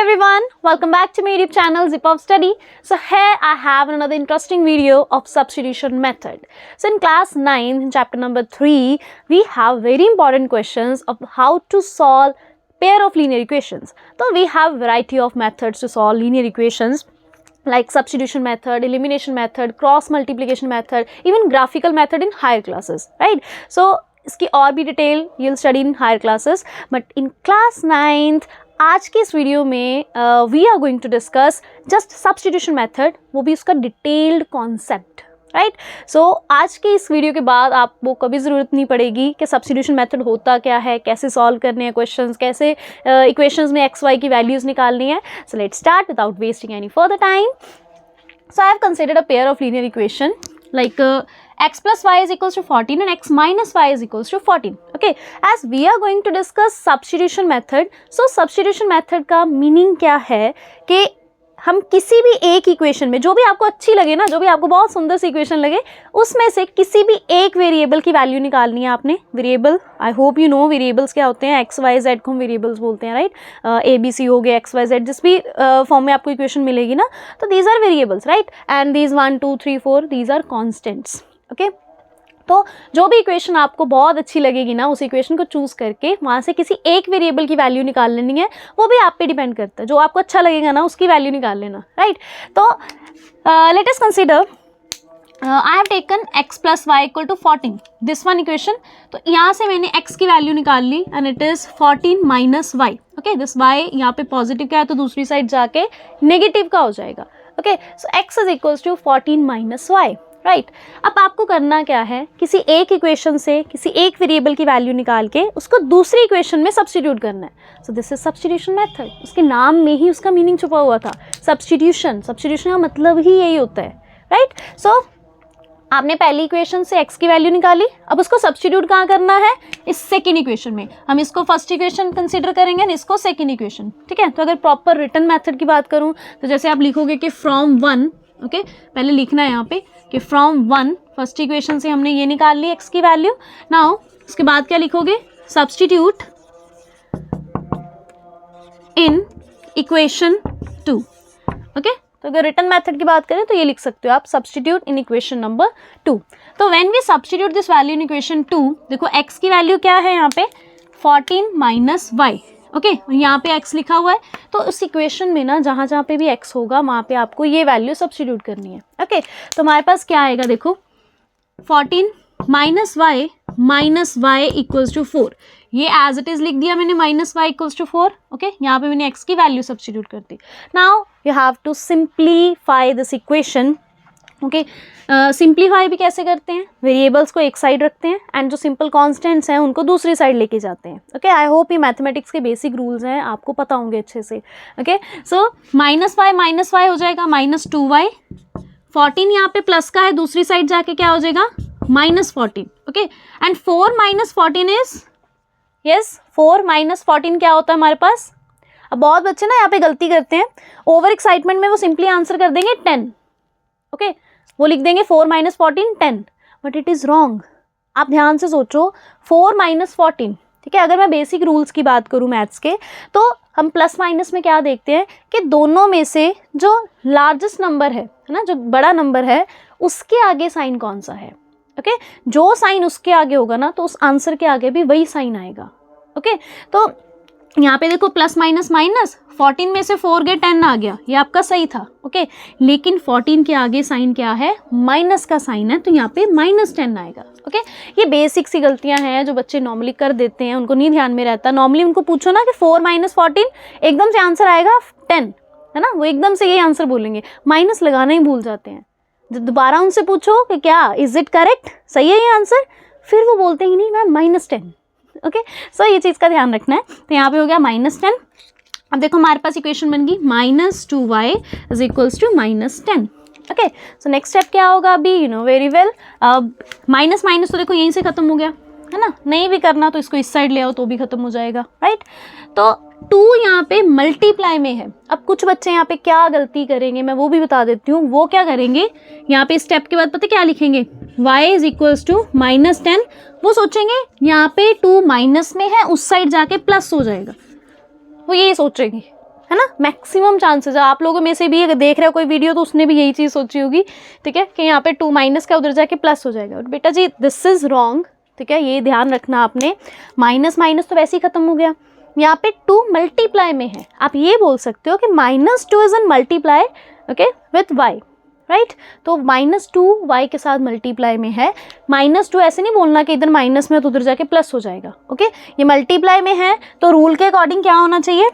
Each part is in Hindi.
everyone, welcome back to my YouTube channel Zip of Study. So here I have another interesting video of substitution method. So in class 9, in chapter number 3, we have very important questions of how to solve pair of linear equations. So we have variety of methods to solve linear equations like substitution method, elimination method, cross multiplication method, even graphical method in higher classes, right? So इसकी और भी detail you'll study in higher classes, but in class 9th आज के इस वीडियो में we are going to discuss just substitution method, वो भी उसका डिटेल्ड कॉन्सेप्ट, राइट. सो आज के इस वीडियो के बाद आपको कभी ज़रूरत नहीं पड़ेगी कि सब्स्टिट्यूशन मेथड होता क्या है, कैसे सॉल्व करने हैं क्वेश्चंस, कैसे इक्वेशंस में एक्स वाई की वैल्यूज़ निकालनी है. So let's start without wasting any further time. So I have considered a pair of linear equation like x plus y is equals to 14 and x minus y is equals to 14. Okay, as we are going to discuss substitution method, so substitution method का meaning क्या है कि हम किसी भी एक इक्वेशन में जो भी आपको अच्छी लगे ना, जो भी आपको बहुत सुंदर सी इक्वेशन लगे, उसमें से किसी भी एक वेरिएबल की वैल्यू निकालनी है आपने. Variable, I hope you know variables क्या होते हैं. एक्स वाई जेड को हम वेरिएबल्स बोलते हैं, राइट. ए बी सी हो गया, एक्स वाई जेड, जिस भी फॉर्म में आपको इक्वेशन मिलेगी ना, तो these are variables, right. And these 1 2 3 4 these are constants. Okay, तो जो भी इक्वेशन आपको बहुत अच्छी लगेगी ना, उस इक्वेशन को चूज़ करके वहाँ से किसी एक वेरिएबल की वैल्यू निकाल लेनी है. वो भी आप पे डिपेंड करता है, जो आपको अच्छा लगेगा ना उसकी वैल्यू निकाल लेना, राइट. तो let us consider I have taken x plus y equal to 14, this one equation. तो यहाँ से मैंने x की वैल्यू निकाल ली and it is 14 minus y. Okay, this y यहाँ पे पॉजिटिव का है तो दूसरी साइड जाके नेगेटिव का हो जाएगा. Okay, so x is equals to 14 minus y, right. अब आपको करना क्या है, किसी एक इक्वेशन से किसी एक वेरिएबल की वैल्यू निकाल के उसको दूसरी इक्वेशन में सब्स्टिट्यूट करना है. So this is substitution method. उसके नाम में ही उसका मीनिंग छुपा हुआ था, सब्स्टिट्यूशन. सब्स्टिट्यूशन का मतलब ही यही होता है, राइट. सो आपने पहली इक्वेशन से x की वैल्यू निकाली, अब उसको सब्स्टिट्यूट कहाँ करना है, इस सेकेंड इक्वेशन में. हम इसको फर्स्ट इक्वेशन कंसिडर करेंगे और इसको सेकेंड इक्वेशन, ठीक है. तो अगर प्रॉपर रिटन मेथड की बात करूँ तो जैसे आप लिखोगे कि फ्रॉम 1, ओके, पहले लिखना है यहाँ पे कि फ्रॉम 1, फर्स्ट इक्वेशन से हमने ये निकाल ली x की वैल्यू. नाउ उसके बाद क्या लिखोगे, सब्स्टिट्यूट इन इक्वेशन 2. ओके, तो अगर रिटन मेथड की बात करें तो ये लिख सकते हो आप, सब्स्टिट्यूट इन इक्वेशन नंबर 2. तो when we substitute this value in equation 2, देखो x की वैल्यू क्या है यहाँ पे, 14 माइनस वाई. ओके, यहाँ पे x लिखा हुआ है, तो उस इक्वेशन में ना जहाँ जहाँ पे भी x होगा वहाँ पे आपको ये वैल्यू सब्स्टिट्यूट करनी है. ओके, तो हमारे पास क्या आएगा, देखो 14 माइनस वाई इक्वल्स टू 4. ये एज इट इज लिख दिया मैंने, minus y equals to 4. Okay, यहाँ पे मैंने x की वैल्यू सब्स्टिट्यूट कर दी. Now you have to simplify this equation. Okay, simplify भी कैसे करते हैं, वेरिएबल्स को एक साइड रखते हैं एंड जो सिंपल कांस्टेंट्स हैं उनको दूसरी साइड लेके जाते हैं. ओके, आई होप ये मैथमेटिक्स के बेसिक रूल्स हैं, आपको पता होंगे अच्छे से. ओके, सो माइनस वाई हो जाएगा माइनस 2y. 14 यहाँ पे प्लस का है, दूसरी साइड जाके क्या हो जाएगा, minus 14. Okay, and 4 minus 14 is, yes, 4 minus 14 क्या होता है हमारे पास. अब बहुत बच्चे ना यहाँ पे गलती करते हैं, ओवर एक्साइटमेंट में वो सिंपली आंसर कर देंगे 10. ओके, वो लिख देंगे 4 minus 14 10, but it is wrong. आप ध्यान से सोचो, 4 माइनस 14, ठीक है. अगर मैं बेसिक रूल्स की बात करूँ मैथ्स के, तो हम प्लस माइनस में क्या देखते हैं कि दोनों में से जो लार्जेस्ट नंबर है ना, जो बड़ा नंबर है, उसके आगे साइन कौन सा है. ओके, जो साइन उसके आगे होगा ना, तो उस आंसर के आगे भी वही साइन आएगा. ओके, तो यहाँ पे देखो प्लस माइनस माइनस, 14 में से 4 गए 10 आ गया, ये आपका सही था. ओके, लेकिन 14 के आगे साइन क्या है, माइनस का साइन है, तो यहाँ पे -10 आएगा. ओके, ये बेसिक सी गलतियाँ हैं जो बच्चे नॉर्मली कर देते हैं, उनको नहीं ध्यान में रहता. नॉर्मली उनको पूछो ना कि 4 माइनस 14, एकदम से आंसर आएगा 10, है ना, वो एकदम से यही आंसर बोलेंगे, माइनस लगाना ही भूल जाते हैं. जब दोबारा उनसे पूछो कि क्या इज इट करेक्ट, सही है ये आंसर, फिर वो बोलते ही नहीं मैम -10. ओके, सो ये चीज़ का ध्यान रखना है. तो यहाँ पे हो गया -10. अब देखो हमारे पास इक्वेशन बन गई -2y is equals to -10. Okay, so next step क्या होगा अभी, यू नो वेरी वेल. अब माइनस माइनस तो देखो यहीं से ख़त्म हो गया, है ना. नहीं भी करना तो इसको इस साइड ले आओ तो भी ख़त्म हो जाएगा, राइट. तो 2 यहाँ पे मल्टीप्लाई में है. अब कुछ बच्चे यहाँ पे क्या गलती करेंगे मैं वो भी बता देती हूँ. वो क्या करेंगे, यहाँ पे स्टेप के बाद पता क्या लिखेंगे, y इज इक्वल्स टू -10. वो सोचेंगे यहाँ पे 2 माइनस में है, उस साइड जाके प्लस हो जाएगा, वो ये सोचेंगे. है ना, मैक्सिमम चांसेस है। आप लोगों में से भी अगर देख रहे हो कोई वीडियो तो उसने भी यही चीज़ सोची होगी, ठीक है, कि यहाँ पे 2 माइनस का उधर जाके प्लस हो जाएगा। और बेटा जी दिस इज़ रॉन्ग, ठीक है, ये ध्यान रखना आपने। माइनस माइनस तो वैसे ही ख़त्म हो गया, यहाँ पे 2 मल्टीप्लाई में है। आप ये बोल सकते हो कि -2 is an multiply, okay, with y, right. तो -2 y के साथ मल्टीप्लाई में है। -2 ऐसे नहीं बोलना कि इधर माइनस में तो उधर जाके प्लस हो जाएगा, ओके। ये मल्टीप्लाई में है तो रूल के अकॉर्डिंग क्या होना चाहिए,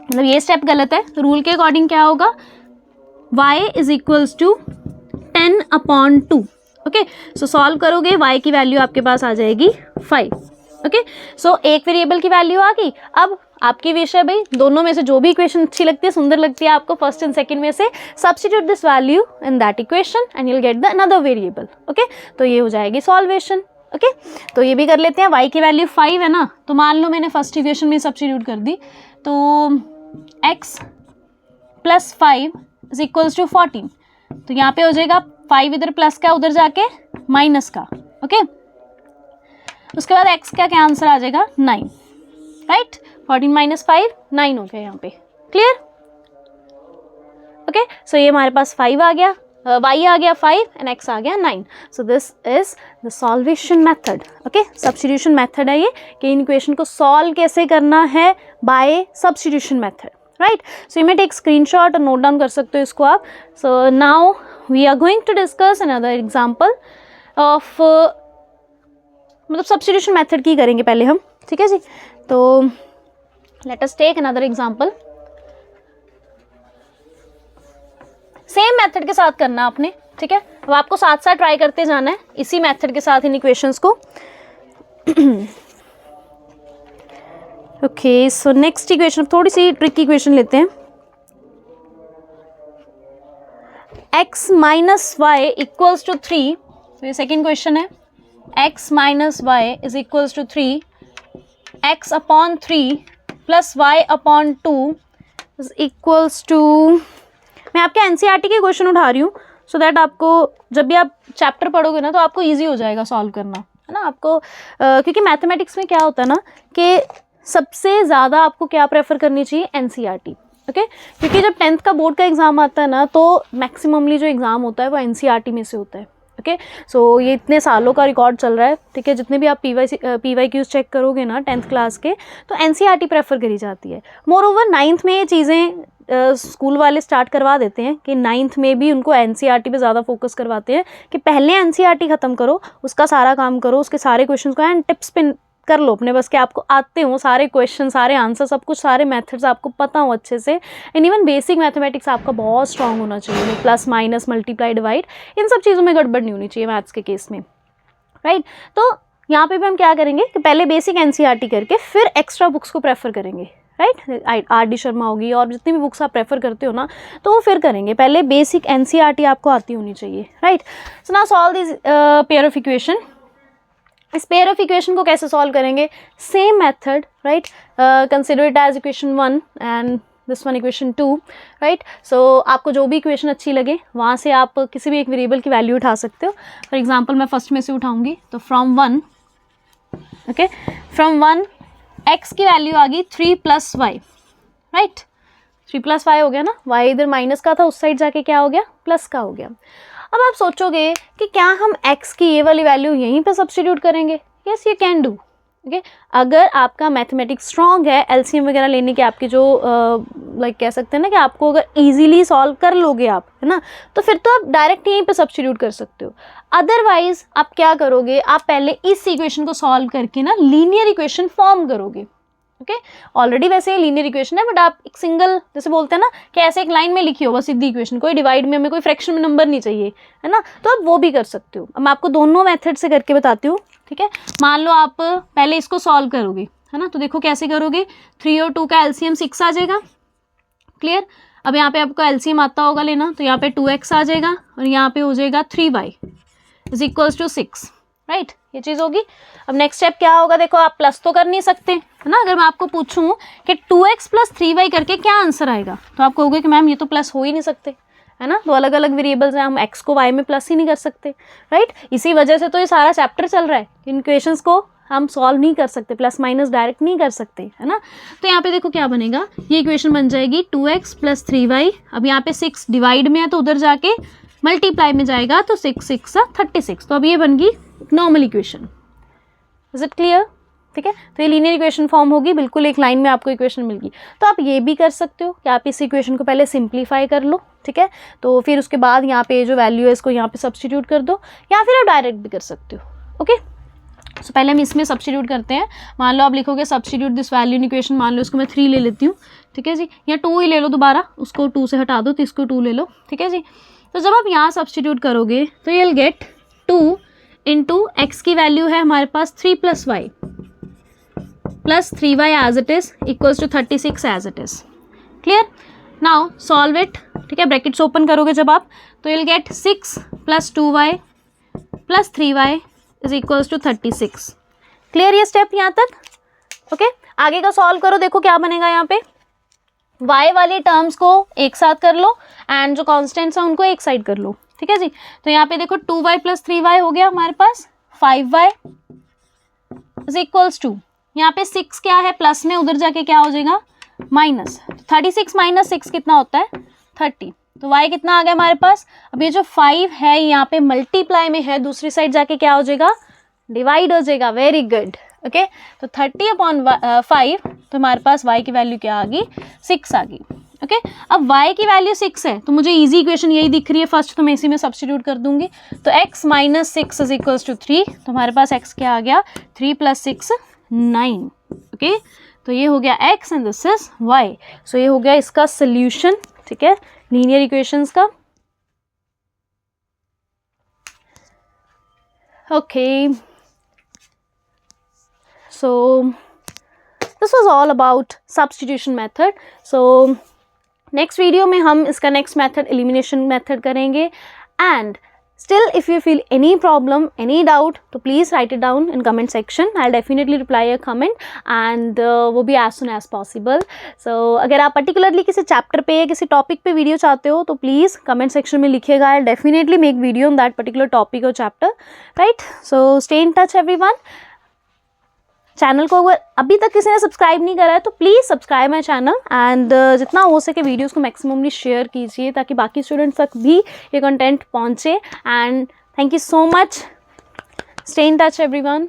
मतलब ये स्टेप गलत है, रूल के अकॉर्डिंग क्या होगा, y is equals to 10/2, okay. So solve करोगे y की वैल्यू आपके पास आ जाएगी 5, ओके। सो एक वेरिएबल की वैल्यू आ गई। अब आपकी विषय भाई, दोनों में से जो भी इक्वेशन अच्छी लगती है, सुंदर लगती है आपको, फर्स्ट एंड सेकंड में से substitute this value in that equation and you will get the another variable, okay. तो ये हो जाएगी सॉल्वेशन, ओके। तो ये भी कर लेते हैं। y की वैल्यू 5 है ना, तो मान लो मैंने फर्स्ट इक्वेशन में सब्स्टिट्यूट कर दी, तो x + 5 इज इक्वल्स टू 14। तो यहाँ पे हो जाएगा 5 इधर प्लस का, उधर जाके माइनस का, ओके। उसके बाद x का क्या आंसर आ जाएगा, 9, राइट। 14 - 5 9 हो गया यहाँ पे, क्लियर, ओके। सो ये हमारे पास 5 आ गया, y आ गया 5 एंड x आ गया 9। So this is the solvation method, okay. Substitution method है ये, कि इन इक्वेशन को सॉल्व कैसे करना है, by substitution method, right. So you may take screenshot और नोट डाउन कर सकते हो इसको आप। So now we are going to discuss another example of, मतलब सब्स्टिट्यूशन मेथड की करेंगे पहले हम, ठीक है जी। तो let us take another example. Same method के साथ करना आपने, ठीक है। अब आपको साथ साथ ट्राई करते जाना है इसी मेथड के साथ इन इक्वेशंस को। ओके, सो नेक्स्ट इक्वेशन थोड़ी सी ट्रिकी इक्वेशन लेते हैं। x - y इक्वल्स टू 3, तो ये सेकेंड क्वेश्चन है। x - y is equals to 3, x/3 + y/2 is equals to, मैं आपके एनसीईआरटी के क्वेश्चन उठा रही हूँ सो दैट आपको जब भी आप चैप्टर पढ़ोगे ना तो आपको इजी हो जाएगा सॉल्व करना, है ना। आपको क्योंकि मैथमेटिक्स में क्या होता है ना कि सबसे ज़्यादा आपको क्या प्रेफर करनी चाहिए, एनसीईआरटी, ओके। क्योंकि जब 10th का बोर्ड का एग्ज़ाम आता है ना तो मैक्सिममली जो एग्ज़ाम होता है वो एनसीईआरटी में से होता है, ओके। सो ये इतने सालों का रिकॉर्ड चल रहा है, ठीक है। जितने भी आप PYQs चेक करोगे ना 10th क्लास के, तो एनसीईआरटी प्रेफर करी जाती है। मोर ओवर 9th में ये चीज़ें स्कूल वाले स्टार्ट करवा देते हैं कि 9th में भी उनको एनसीईआरटी पे ज़्यादा फोकस करवाते हैं कि पहले एनसीईआरटी ख़त्म करो, उसका सारा काम करो, उसके सारे क्वेश्चंस को एंड टिप्स पे कर लो अपने बस के, आपको आते हो सारे क्वेश्चन, सारे आंसर, सब कुछ, सारे मेथड्स आपको पता हो अच्छे से। एंड इवन बेसिक मैथमेटिक्स आपका बहुत स्ट्रांग होना चाहिए, प्लस माइनस मल्टीप्लाई डिवाइड, इन सब चीज़ों में गड़बड़ नहीं होनी चाहिए मैथ्स के केस में, राइट। तो यहाँ पे भी हम क्या करेंगे कि पहले बेसिक एनसीईआरटी करके फिर एक्स्ट्रा बुक्स को प्रेफर करेंगे, राइट। RD शर्मा होगी और जितनी भी बुक्स आप प्रेफर करते हो ना तो वो फिर करेंगे, पहले बेसिक एनसीईआरटी आपको आती होनी चाहिए, right. So now solve this pair of equation. इस पेयर ऑफ इक्वेशन को कैसे सॉल्व करेंगे, same method, right. Consider it as equation 1 and this one equation 2, right. So आपको जो भी इक्वेशन अच्छी लगे वहाँ से आप किसी भी एक वेरिएबल की वैल्यू उठा सकते हो। फॉर एग्जांपल मैं फर्स्ट में से उठाऊंगी, तो फ्रॉम 1, ओके, फ्रॉम 1 x की वैल्यू आ गई 3 + y, राइट। 3 + y हो गया ना, y इधर माइनस का था, उस साइड जाके क्या हो गया, प्लस का हो गया। अब आप सोचोगे कि क्या हम x की ये वाली वैल्यू यहीं पे सब्स्टिट्यूट करेंगे, yes you can do, okay. अगर आपका मैथमेटिक्स स्ट्रॉन्ग है, एलसीएम वगैरह लेने की आपकी जो लाइक कह सकते हैं ना कि आपको अगर इजीली सॉल्व कर लोगे आप, है ना, तो फिर तो आप डायरेक्ट यहीं पे सब्स्टिट्यूट कर सकते हो। अदरवाइज आप क्या करोगे, आप पहले इस इक्वेशन को सॉल्व करके ना लीनियर इक्वेशन फॉर्म करोगे, ओके। ऑलरेडी वैसे लीनियर इक्वेशन है बट आप एक सिंगल, जैसे बोलते हैं ना कि ऐसे एक लाइन में लिखी हो बस सीधी इक्वेशन, कोई डिवाइड में, हमें कोई फ्रैक्शन में नंबर नहीं चाहिए, है ना, तो आप वो भी कर सकते हो। अब मैं आपको दोनों मेथड से करके बताती हूँ, ठीक है। मान लो आप पहले इसको सॉल्व करोगे, है ना, तो देखो कैसे करोगे, 3 और 2 का एलसीएम 6 आ जाएगा, क्लियर। अब यहाँ पे आपको एलसीएम आता होगा लेना, तो यहाँ पे 2x आ जाएगा और यहाँ पे हो जाएगा 3y is equals to 6, right. ये चीज़ होगी। अब नेक्स्ट स्टेप क्या होगा, देखो आप प्लस तो कर नहीं सकते, है ना। अगर मैं आपको पूछूं कि 2x + 3y करके क्या आंसर आएगा, तो आप कहोगे कि मैम ये तो प्लस हो ही नहीं सकते, है ना, तो अलग अलग वेरिएबल्स हैं, हम x को y में प्लस ही नहीं कर सकते, राइट। इसी वजह से तो ये सारा चैप्टर चल रहा है, इन क्वेश्चंस को हम सॉल्व नहीं कर सकते, प्लस माइनस डायरेक्ट नहीं कर सकते, है ना। तो यहाँ पे देखो क्या बनेगा, ये इक्वेशन बन जाएगी 2x + 3y। अब यहाँ पे 6 डिवाइड में है तो उधर जाके मल्टीप्लाई में जाएगा, तो 6 6 36। तो अब ये बन गई normal equation. Is it clear? ठीक है, तो ये लीनियर इक्वेशन फॉर्म होगी, बिल्कुल एक लाइन में आपको इक्वेशन मिल गई। तो आप ये भी कर सकते हो कि आप इस इक्वेशन को पहले सिंप्लीफाई कर लो, ठीक है, तो फिर उसके बाद यहाँ पे जो वैल्यू है इसको यहाँ पे सब्स्टिट्यूट कर दो, या फिर आप डायरेक्ट भी कर सकते हो। ओके, तो पहले हम इसमें सब्स्टिट्यूट करते हैं। मान लो आप लिखोगे substitute this value in equation, मान लो इसको मैं 3 ले लेती हूँ, ठीक है जी, या 2 ही ले लो, दोबारा उसको 2 से हटा दो तो इसको 2 ले लो, ठीक है जी। तो जब आप यहाँ सब्स्टिट्यूट करोगे तो you'll get 2 इंटू एक्स की वैल्यू है हमारे पास 3 + y plus 3y as it is equals to 36 as it is. Clear? Now solve it, ठीक है, ब्रैकेट्स ओपन करोगे जब आप, तो you'll get 6 + 2y plus 3y is equals to 36। Clear ये स्टेप यहाँ तक? ओके, आगे का सॉल्व करो, देखो क्या बनेगा। यहाँ पे y वाली टर्म्स को एक साथ कर लो एंड जो कॉन्स्टेंट्स हैं उनको एक साइड कर लो, ठीक है जी। तो यहाँ पे देखो 2y + 3y हो गया हमारे पास, 5y इज इक्वल्स टू, यहाँ पे 6 क्या है प्लस में, उधर जाके क्या हो जाएगा माइनस। 36 - 6 कितना होता है 30। तो y कितना आ गया हमारे पास। अब ये जो 5 है यहाँ पे मल्टीप्लाई में है, दूसरी साइड जाके क्या हो जाएगा डिवाइड हो जाएगा। Very good. ओके, तो 30/5, तो हमारे पास y की वैल्यू क्या आ गई 6 आ गई। ओके, अब y की वैल्यू 6 है तो मुझे इजी इक्वेशन यही दिख रही है फर्स्ट, तो मैं इसी में सब्स्टिट्यूट कर दूंगी। तो x - 6 इज इक्वल्स टू 3, तो हमारे पास x क्या आ गया 3 + 6 9। ओके, तो ये हो गया x and this is y। सो ये हो गया इसका सोल्यूशन, ठीक है, लीनियर इक्वेशंस का। Okay, so this was all about substitution method. So next video में हम इसका नेक्स्ट मेथड एलिमिनेशन मेथड करेंगे। And still if you feel any problem, any doubt, तो please write it down in comment section. I'll definitely reply your comment and वो भी as soon as possible. So अगर आप particularly किसी chapter पे किसी topic पे video चाहते हो तो please comment section में लिखिएगा. I'll definitely make video on that particular topic or chapter, right? So stay in touch everyone. Channel को अगर अभी तक किसी ने सब्सक्राइब नहीं करा है तो please subscribe my channel and जितना हो सके वीडियोस को मैक्सिममली शेयर कीजिए ताकि बाकी स्टूडेंट्स तक भी ये कंटेंट पहुंचे। And thank you so much. Stay in touch everyone.